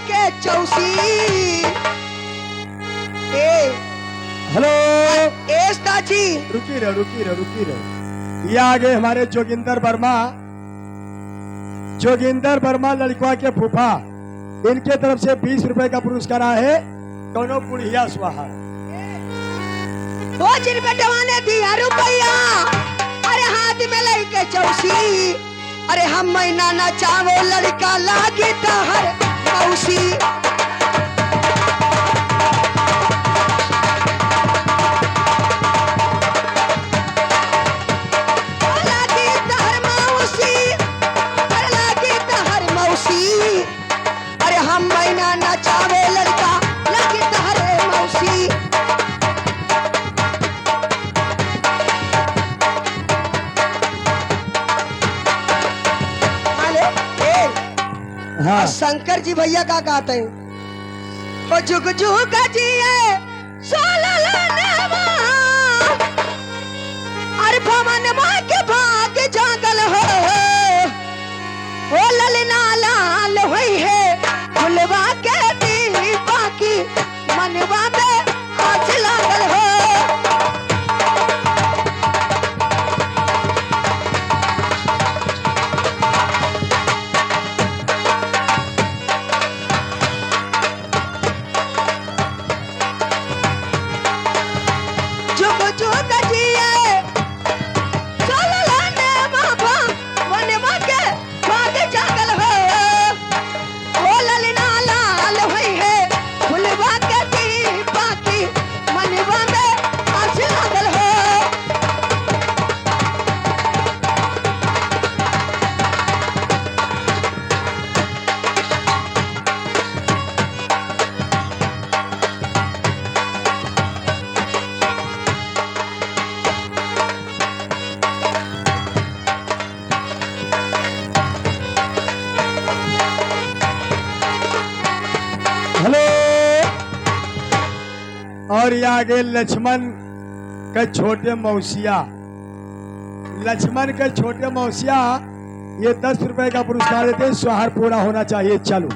के चौसी। ए hello, Esta जी रुकी रहो। ये आगे हमारे जोगिंदर वर्मा लड़का के फूफा, इनके तरफ से 20 रुपए का पुरस्कार आया है। दोनों बुढ़िया स्वाहा। वो जिन बेटवाने दिया रुपया, अरे हाथ में लेके चौसी। अरे हम महीना ना चावो लड़का लागे तहर मौसी। लागे तहर मौसी, अरे लागे तहर मौसी। अरे हम महीना ना चावो लड़का लागे तहर मौसी। हाँ, शंकर जी भैया का गाते हैं, ओ जुग जुग जिए सोललनवा, अरे भवन माँ के भाग जागल हो। ओ ललना लाल हुई है फुलवा के दीपा की, मनवा में आँच लागल हो। जुग जुग जिए सोललनवा, भवनवा के भाग जागल हो। ओ ललना लाल हुई है फुलवा के दीपा की, मनवा में आँच लागल हो। हेलो। और ये आगे लक्ष्मण के छोटे मौसिया, ये 10 रुपए का पुरस्कार देते हैं। स्वाहार पूरा होना चाहिए। चलो।